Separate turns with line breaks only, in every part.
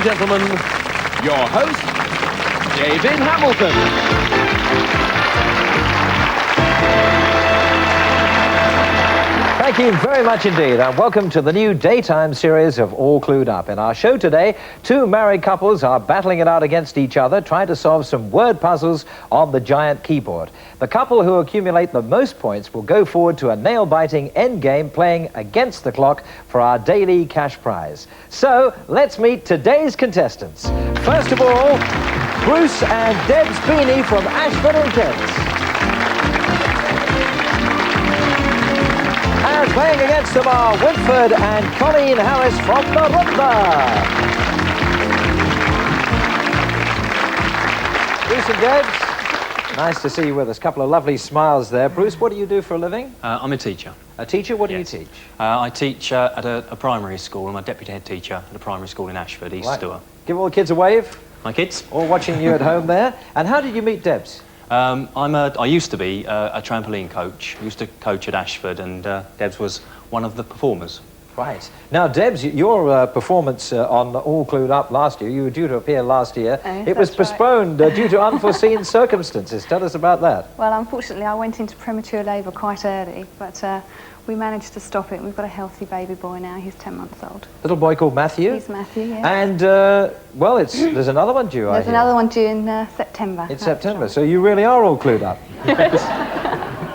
gentlemen, your host, David Hamilton.
Thank you very much indeed, and welcome to the new daytime series of All Clued Up. In our show today, two married couples are battling it out against each other, trying to solve some word puzzles on the giant keyboard. The couple who accumulate the most points will go forward to a nail-biting end game, playing against the clock for our daily cash prize. So, let's meet today's contestants. First of all, Bruce and Debs Beanie from Ashford-in-Kent. And playing against them are Winford and Colleen Harris from the Runda. Bruce and Debs, nice to see you with us. A couple of lovely smiles there. Bruce, what do you do for a living?
I'm a teacher.
A teacher? What do
Yes.
you teach?
I teach at a primary school. I'm a deputy head teacher at a primary school in Ashford, East
Right.
Stour.
Give all the kids a wave.
My kids?
All watching you at home there. And how did you meet Debs?
I used to be a trampoline coach. I used to coach at Ashford, and Debs was one of the performers.
Right. Now, Debs, your performance on All Clued Up last year, you were due to appear last year. It was postponed due to unforeseen circumstances. Tell us about that.
Well, unfortunately, I went into premature labour quite early, but we managed to stop it. We've got a healthy baby boy now. He's 10 months old.
Little boy called Matthew?
He's Matthew, yes.
And, well, there's another one due,
There's another one due in September.
In September, so you really are all clued up.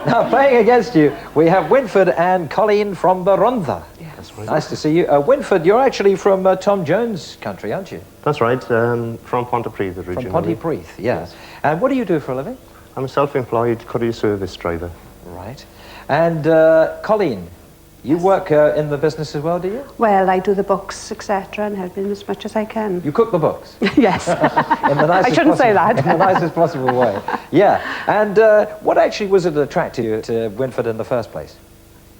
Now, playing against you, we have Winford and Colleen from the Runda.
That's right.
Nice to see you. Winford, you're actually from Tom Jones' country, aren't you?
That's right, from Pontypridd originally.
From Pontypridd, yeah.
Yes.
And what do you do for a living?
I'm a self-employed courier service driver.
Right. And Colleen, you work in the business as well, do you?
Well, I do the books, etc., and help in as much as I can.
You cook the books?
Yes.
In the nicest
I shouldn't say that.
In the nicest possible way. Yeah. And what actually was it that attracted you to Winford in the first place?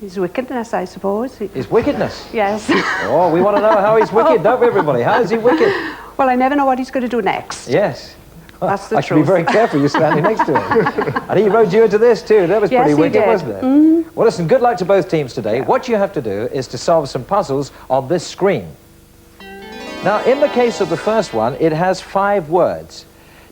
His wickedness, I suppose.
His wickedness?
Yes.
Oh, we want to know how he's wicked, don't we, everybody? How is he wicked?
Well, I never know what he's going to do next.
Yes.
That's the
I should be
truth.
very careful, you're standing next to him. And he rode you into this too. That was
Yes,
pretty
he
wicked,
did.
wasn't it?
Mm.
Well, listen, good luck to both teams today. What you have to do is to solve some puzzles on this screen. Now, in the case of the first one, it has 5 words.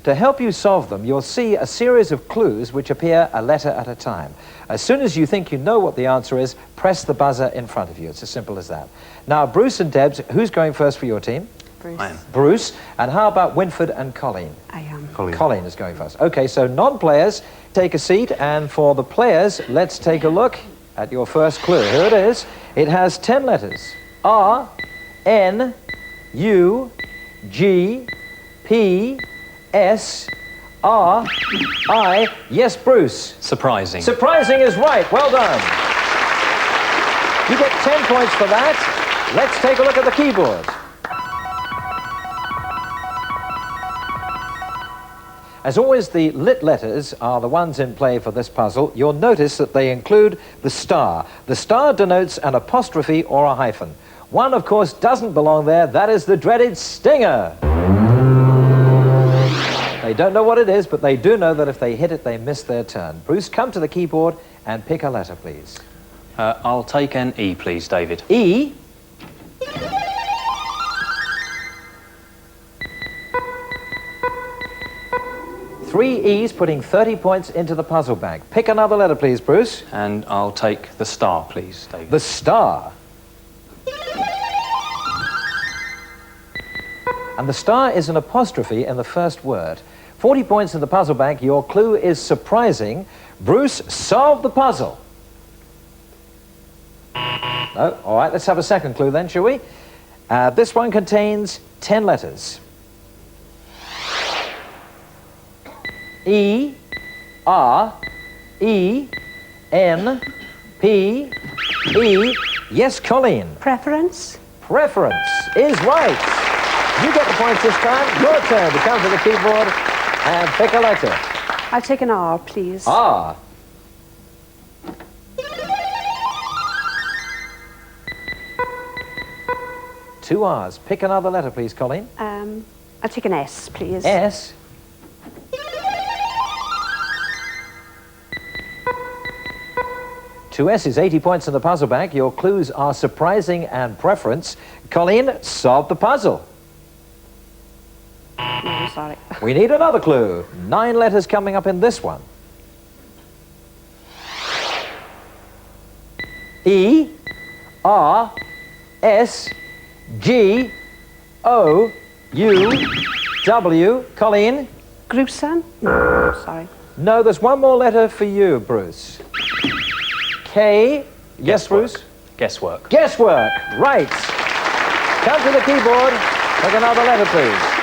To help you solve them, you'll see a series of clues which appear a letter at a time. As soon as you think you know what the answer is, press the buzzer in front of you. It's as simple as that. Now, Bruce and Debs, who's going first for your team?
Bruce.
I am.
Bruce. And how about Winford and Colleen?
I am.
Colleen is going first. Okay, so non-players, take a seat, and for the players, let's take a look at your first clue. Here it is. It has 10 letters. R, N, U, G, P, S, R, I. Yes, Bruce.
Surprising.
Surprising is right. Well done. You get 10 points for that. Let's take a look at the keyboard. As always, the lit letters are the ones in play for this puzzle. You'll notice that they include the star. The star denotes an apostrophe or a hyphen. One, of course, doesn't belong there. That is the dreaded stinger. They don't know what it is, but they do know that if they hit it, they miss their turn. Bruce, come to the keyboard and pick a letter, please.
I'll take an E, please, David.
E. Three E's, putting 30 points into the puzzle bag. Pick another letter, please, Bruce.
And I'll take the star, please, David.
The star. And the star is an apostrophe in the first word. 40 points in the puzzle bag. Your clue is surprising. Bruce, solve the puzzle. No? All right, let's have a second clue then, shall we? This one contains 10 letters. E, R, E, N, P, E. Yes, Colleen.
Preference?
Preference is right. You get the points this time. Your turn to come to the keyboard and pick a letter.
I'll take an R, please.
R. Two R's. Pick another letter, please, Colleen.
I'll take an S, please.
S. Two S's, 80 points in the puzzle bag. Your clues are surprising and preference. Colleen, solve the puzzle.
sorry.
We need another clue. 9 letters coming up in this one. E, R, S, G, O, U, W. Colleen?
Gruesome? No, sorry.
No, there's one more letter for you, Bruce. K. Yes,
Guesswork.
Bruce?
Guesswork.
Guesswork. Right. Come to the keyboard. Take another letter, please.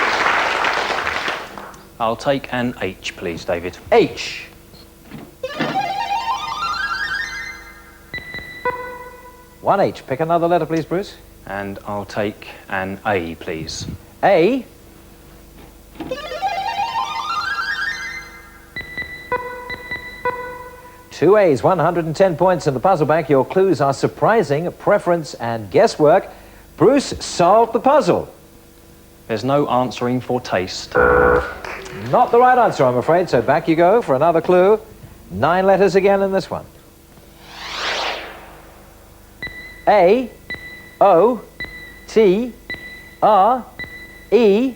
I'll take an H, please, David.
H. One H. Pick another letter, please, Bruce.
And I'll take an A, please.
A. Two A's, 110 points in the puzzle bank. Your clues are surprising, preference, and guesswork. Bruce solved the puzzle.
There's no answering for taste.
Not the right answer, I'm afraid, so back you go for another clue. 9 letters again in this one. A, O, T, R, E,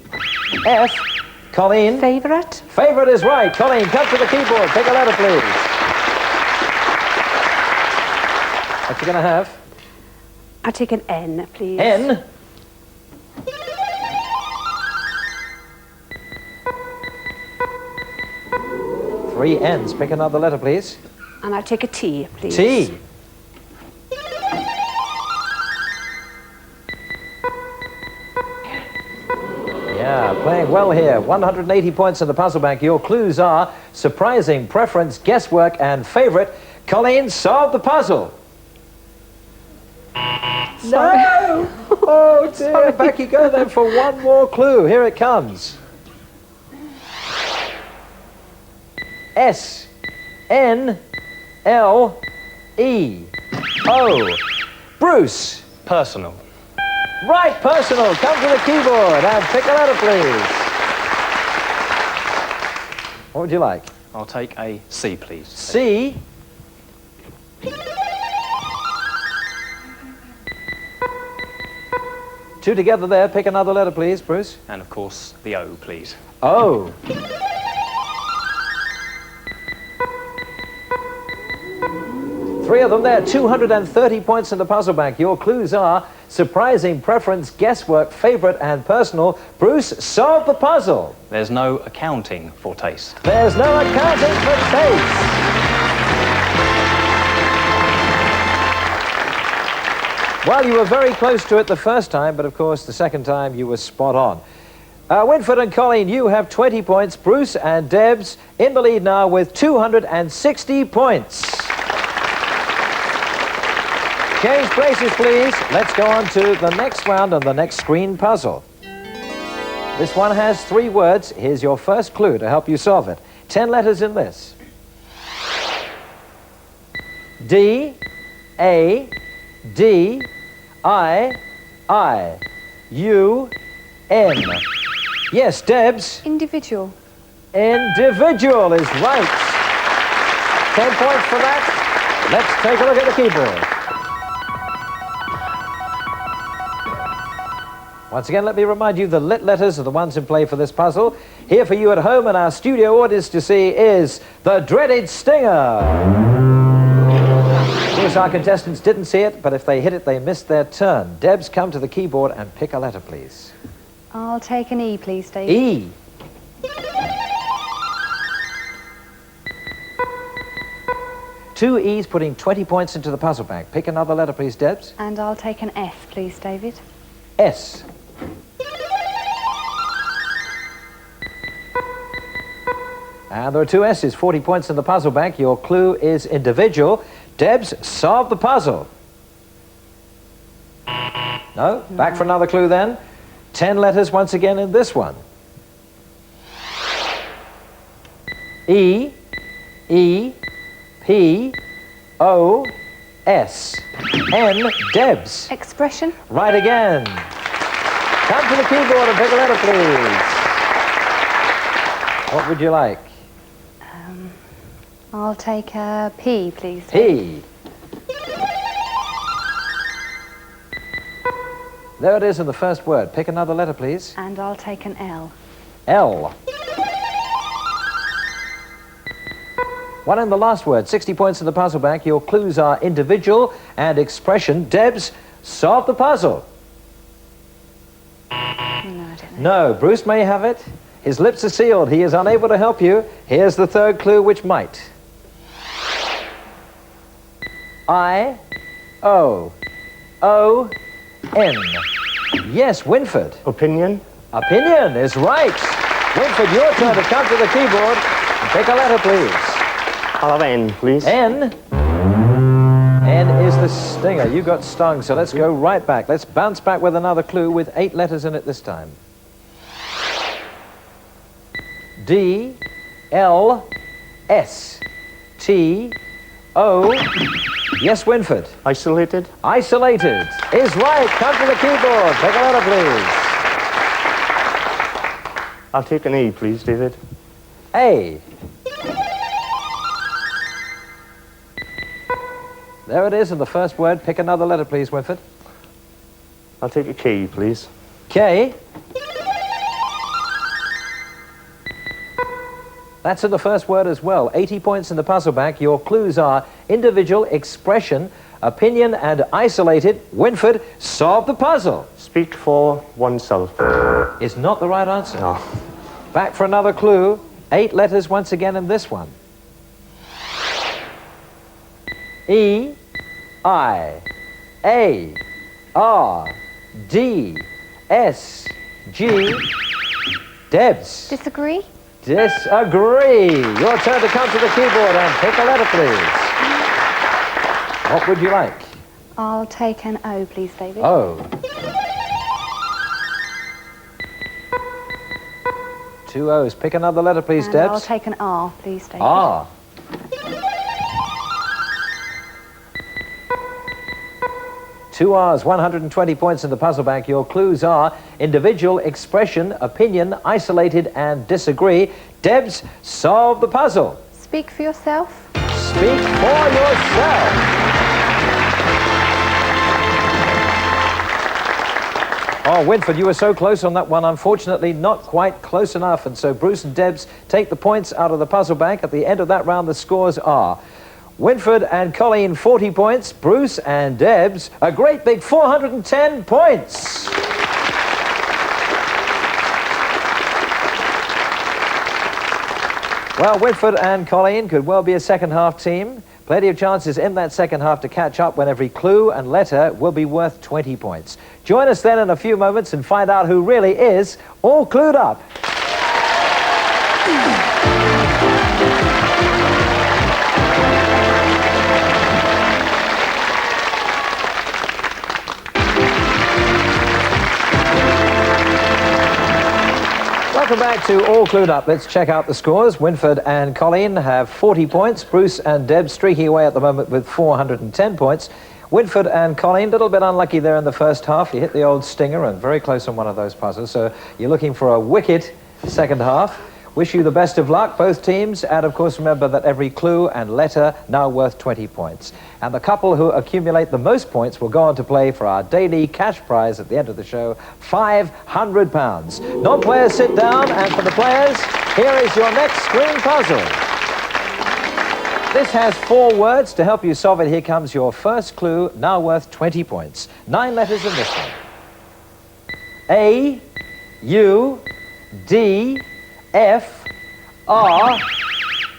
F. Colleen?
Favourite?
Favourite is right. Colleen, come to the keyboard. Pick a letter, please. What you going to have?
I'll take an N, please.
N. Three N's. Pick another letter, please.
And I'll take a T, please.
T. Yeah, playing well here. 180 points in the puzzle bank. Your clues are surprising, preference, guesswork, and favourite. Colleen, solve the puzzle. No! Oh dear, back you go then for one more clue. Here it comes. S, N, L, E, O. Bruce.
Personal.
Right, personal. Come to the keyboard and pick a letter, please. What would you like?
I'll take a C, please.
C. Two together there. Pick another letter, please, Bruce.
And of course, the O, please.
O. Three of them there. 230 points in the puzzle bank. Your clues are surprising, preference, guesswork, favourite, and personal. Bruce, solve the puzzle.
There's no accounting for taste.
There's no accounting for taste. Well, you were very close to it the first time, but of course the second time you were spot on. Winford and Colleen, you have 20 points. Bruce and Debs in the lead now with 260 points. Change places, please. Let's go on to the next round and the next screen puzzle. This one has 3 words. Here's your first clue to help you solve it. 10 letters in this. D, A, D, I, U, N. Yes, Debs.
Individual.
Individual is right. 10 points for that. Let's take a look at the keyboard. Once again, let me remind you the lit letters are the ones in play for this puzzle. Here for you at home and our studio audience to see is the dreaded stinger. Of course, our contestants didn't see it, but if they hit it, they missed their turn. Debs, come to the keyboard and pick a letter, please.
I'll take an E, please, Dave.
E. Two E's putting 20 points into the puzzle bank. Pick another letter, please, Debs.
And I'll take an F, please, David.
S. And there are 2 S's, 40 points in the puzzle bank. Your clue is individual. Debs, solve the puzzle. No? Back for another clue then. 10 letters once again in this one. E, E, P, O, S, N, Debs.
Expression.
Right again. Come to the keyboard and pick a letter, please. What would you like?
I'll take a P, please, Dave.
P. There it is in the first word. Pick another letter, please.
And I'll take an L.
L. One in the last word, 60 points in the puzzle bank. Your clues are individual and expression. Debs, solve the puzzle.
No, I don't know.
No, Bruce may have it. His lips are sealed. He is unable to help you. Here's the third clue, which might. I, O, O, N. Yes, Winford.
Opinion?
Opinion is right. Winford, your turn to come to the keyboard and pick a letter, please.
I'll have N, please.
N. N is the stinger. You got stung, so let's go right back. Let's bounce back with another clue with 8 letters in it this time. D, L, S, T, O. Yes, Winford.
Isolated?
Isolated is right. Come to the keyboard. Pick a letter, please.
I'll take an E, please, David.
A. There it is in the first word. Pick another letter, please, Winford.
I'll take a K, please.
K. That's in the first word as well. 80 points in the puzzle bank. Your clues are individual, expression, opinion, and isolated. Winford, solve the puzzle.
Speak for oneself.
Is not the right answer.
No.
Back for another clue. 8 letters once again in this one. E, I, A, R, D, S, G. Debs.
Disagree?
Disagree. Your turn to come to the keyboard and pick a letter, please. What would you like?
I'll take an O, please, David.
O. 2 O's. Pick another letter, please,
And
Debs.
I'll take an R, please, David.
R. Two R's, 120 points in the puzzle bank. Your clues are individual, expression, opinion, isolated, and disagree. Debs, solve the puzzle.
Speak for yourself.
Speak for yourself. Oh, Winford, you were so close on that one. Unfortunately, not quite close enough. And so Bruce and Debs take the points out of the puzzle bank. At the end of that round, the scores are Winford and Colleen, 40 points. Bruce and Debs, a great big 410 points. Well, Winford and Colleen could well be a second half team. Plenty of chances in that second half to catch up when every clue and letter will be worth 20 points. Join us then in a few moments and find out who really is all clued up. Welcome back to All Clued Up. Let's check out the scores. Winford and Colleen have 40 points. Bruce and Deb streaking away at the moment with 410 points. Winford and Colleen, a little bit unlucky there in the first half. You hit the old stinger and very close on one of those puzzles. So you're looking for a wicked second half. Wish you the best of luck, both teams. And of course, remember that every clue and letter now worth 20 points. And the couple who accumulate the most points will go on to play for our daily cash prize at the end of the show, £500. Non-players sit down, and for the players, here is your next screen puzzle. This has 4 words. To help you solve it, here comes your first clue, now worth 20 points. 9 letters in this one. A, U, D, F, R.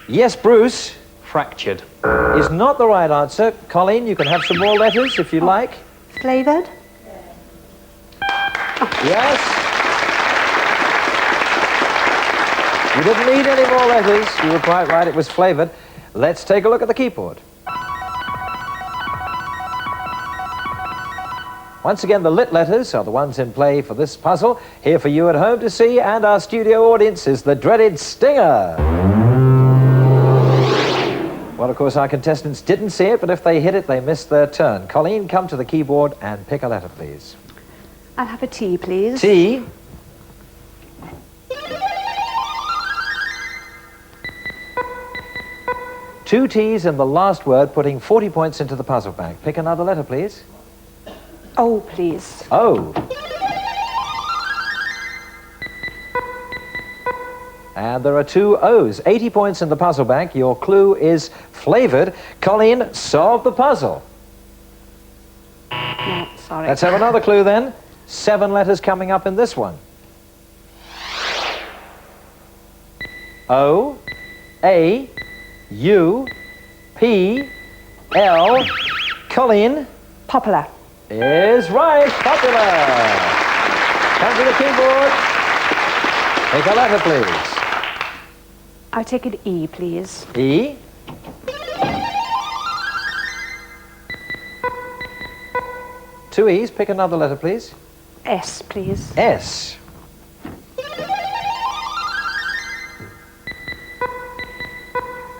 Yes, Bruce.
Fractured.
Is not the right answer. Colleen, you can have some more letters if you like.
Flavoured?
Yes. You didn't need any more letters. You were quite right. It was flavoured. Let's take a look at the keyboard. Once again, the lit letters are the ones in play for this puzzle. Here for you at home to see, and our studio audience is the dreaded stinger. Well, of course, our contestants didn't see it, but if they hit it, they missed their turn. Colleen, come to the keyboard and pick a letter, please.
I'll have a T, please.
T. Two T's in the last word, putting 40 points into the puzzle bank. Pick another letter, please.
O, please.
O. And there are 2 O's. 80 points in the puzzle bank. Your clue is flavoured. Colleen, solve the puzzle.
No, sorry.
Let's have another clue then. 7 letters coming up in this one. O, A, U, P, L. Colleen
Popular.
is right. Popular. Come to the keyboard. Take a letter, please.
I'll take an E, please.
E. Two E's. Pick another letter, please.
S, please.
S.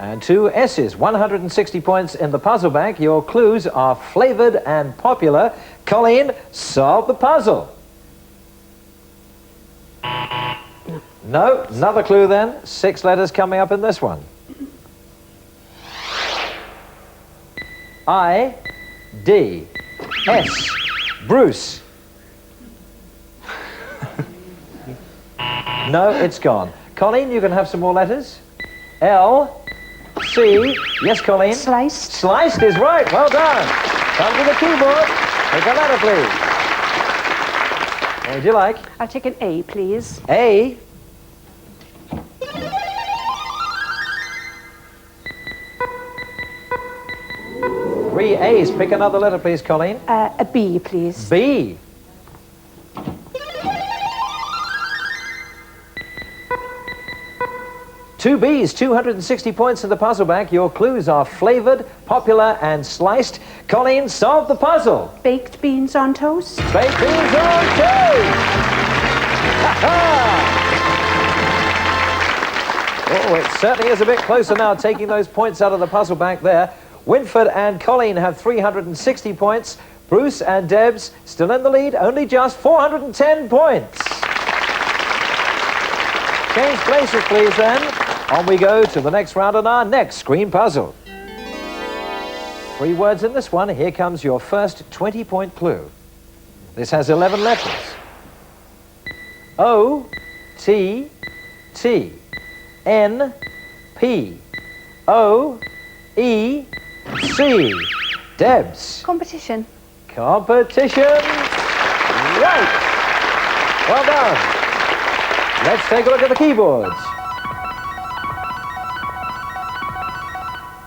And 2 S's. 160 points in the puzzle bank. Your clues are flavoured and popular. Colleen, solve the puzzle. No, another clue then. 6 letters coming up in this one. I, D, S, Bruce. No, it's gone. Colleen, you can have some more letters. L, C, yes, Colleen?
Sliced.
Sliced is right, well done. Come to the keyboard. Take a letter, please. What would you like?
I'll take an A, please.
A. Three A's. Pick another letter, please, Colleen.
A B, please.
B. Two B's, 260 points in the puzzle bank. Your clues are flavoured, popular, and sliced. Colleen, solve the puzzle.
Baked beans on toast.
Baked beans on toast. Oh, it certainly is a bit closer now, taking those points out of the puzzle bank there. Winford and Colleen have 360 points. Bruce and Debs still in the lead, only just 410 points. Change places, please, then. On we go to the next round on our next screen puzzle. 3 words in this one. Here comes your first 20-point clue. This has 11 letters. O, T, T, N, P, O, E, C. Debs.
Competition.
Competition. Right. Well done. Let's take a look at the keyboards.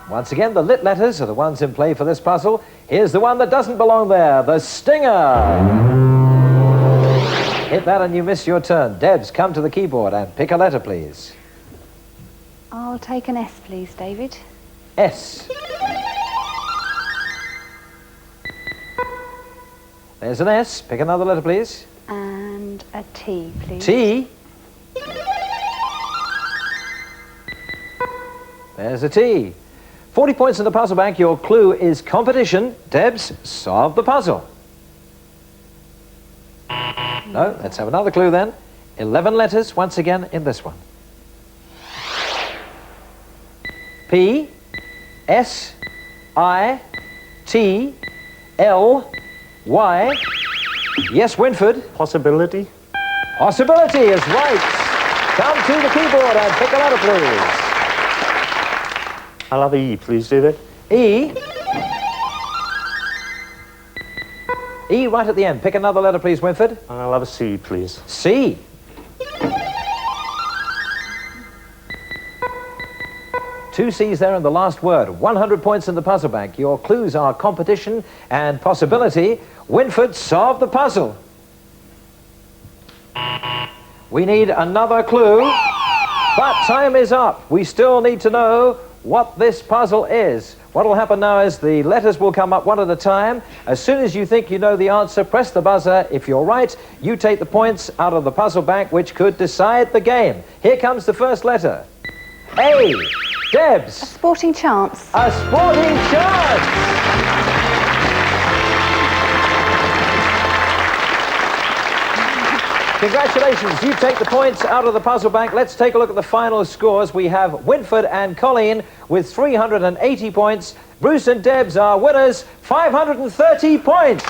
Once again, the lit letters are the ones in play for this puzzle. Here's the one that doesn't belong there, the stinger. Hit that and you miss your turn. Debs, come to the keyboard and pick a letter, please.
I'll take an S, please, David.
S. There's an S. Pick another letter, please.
And a T, please.
T. There's a T. 40 points in the puzzle bank. Your clue is competition. Debs, solve the puzzle. No, let's have another clue then. 11 letters once again in this one. P, S, I, T, L, Y. Yes, Winford.
Possibility.
Possibility is right. Come to the keyboard and pick a letter, please.
I'll have E, please, David.
E. E right at the end. Pick another letter, please, Winford.
And I'll have a C, please.
C. Two C's there in the last word. 100 points in the puzzle bank. Your clues are competition and possibility. Winford, solve the puzzle. We need another clue, but time is up. We still need to know what this puzzle is. What will happen now is the letters will come up one at a time. As soon as you think you know the answer, press the buzzer. If you're right, you take the points out of the puzzle bank, which could decide the game. Here comes the first letter. A. Debs.
A sporting chance.
A sporting chance. Congratulations, you take the points out of the puzzle bank. Let's take a look at the final scores. We have Winford and Colleen with 380 points. Bruce and Debs are winners, 530 points.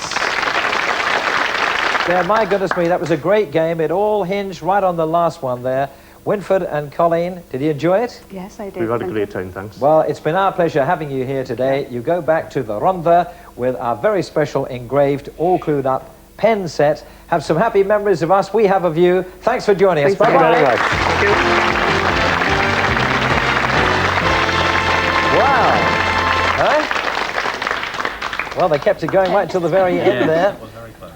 Yeah, my goodness me, that was a great game. It all hinged right on the last one there. Winford and Colleen, did you enjoy it?
Yes, I did.
We've had a
thank
great
you.
time, thanks.
Well, it's been our pleasure having you here today. You go back to the Ronda with our very special engraved, all clued up pen set. Have some happy memories of us. We have of you. Thanks for joining us.
Thank you
Bye-bye.
very much. Thank you.
Wow. Huh? Well, they kept it going right till the very end there.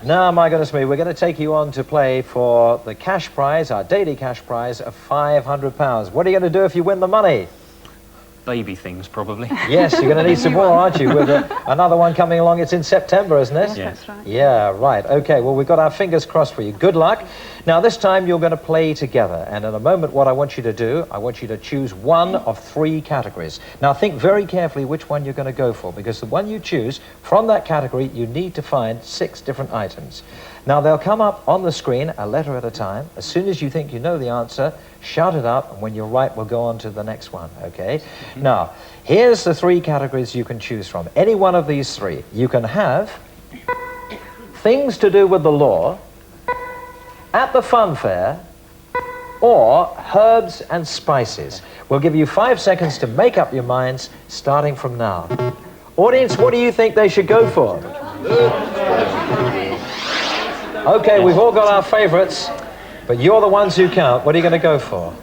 Now, my goodness me, we're going to take you on to play for the cash prize, our daily cash prize of £500. What are you going to do if you win the money?
Baby things, probably.
Yes, you're going to need some more, aren't you? With another one coming along. It's in September, isn't it?
Yes,
Yeah.
that's right.
Yeah, right. Okay, well, we've got our fingers crossed for you. Good luck. Now, this time you're going to play together. And in a moment, what I want you to do, I want you to choose one of 3 categories. Now, think very carefully which one you're going to go for, because the one you choose, from that category, you need to find 6 different items. Now, they'll come up on the screen, a letter at a time. As soon as you think you know the answer, shout it out, and when you're right, we'll go on to the next one, okay? Now, here's the 3 categories you can choose from. Any one of these 3. You can have things to do with the law, at the fun fair, or herbs and spices. We'll give you 5 seconds to make up your minds, starting from now. Audience, what do you think they should go for? Okay, we've all got our favourites, but you're the ones who count. What are you going to go for?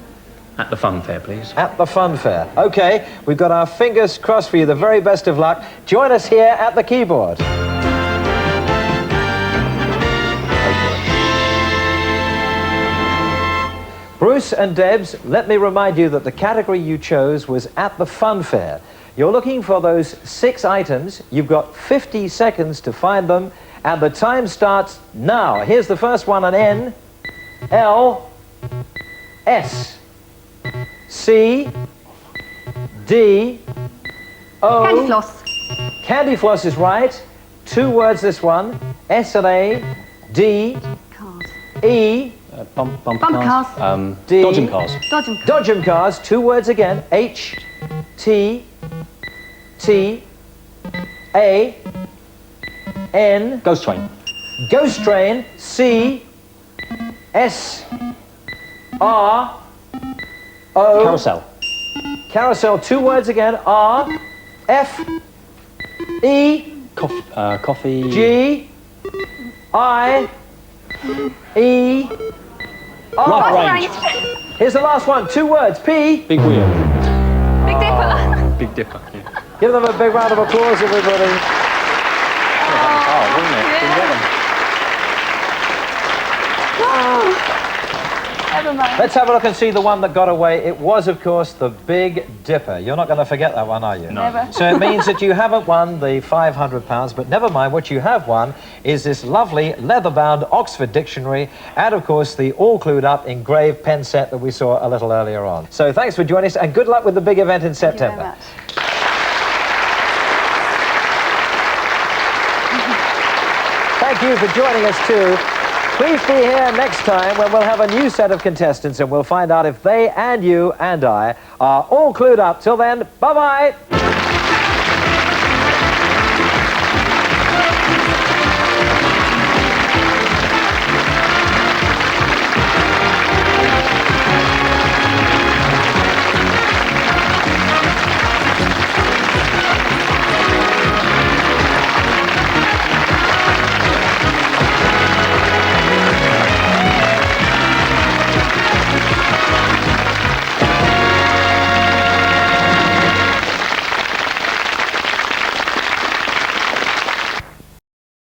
At the fun fair, please.
At the fun fair. Okay, we've got our fingers crossed for you. The very best of luck. Join us here at the keyboard. Bruce and Debs, let me remind you that the category you chose was at the fun fair. You're looking for those 6 items. You've got 50 seconds to find them, and the time starts now. Here's the first one, an N, L, S, C, D, O.
Candy floss.
Candy floss is right. 2 words, this one. S and A, D,
Cars.
E,
Bumper
cars.
D.
Dodgem cars.
Dodgem.
Dodgem cars. 2 words again. H, T, T, A, N.
Ghost train.
Ghost train. C, S, R, O.
Carousel.
Carousel. 2 words again. R, F, E,
Coffee.
G, I, E, R.
Right range.
Here's the last one. 2 words. P.
Big wheel.
Big Dipper.
Big Dipper. Yeah.
Give them a big round of applause, everybody.
Oh, wouldn't it? Didn't get them.
Never mind.
Let's have a look and see the one that got away. It was, of course, the Big Dipper. You're not going to forget that one, are you?
No.
Never.
So it means that you haven't won the £500, but never mind. What you have won is this lovely leather-bound Oxford Dictionary and, of course, the all-clued-up engraved pen set that we saw a little earlier on. So thanks for joining us, and good luck with the big event in
Thank you very
September.
much.
Thank you for joining us, too. Please be here next time when we'll have a new set of contestants and we'll find out if they and you and I are all clued up. Till then, bye-bye.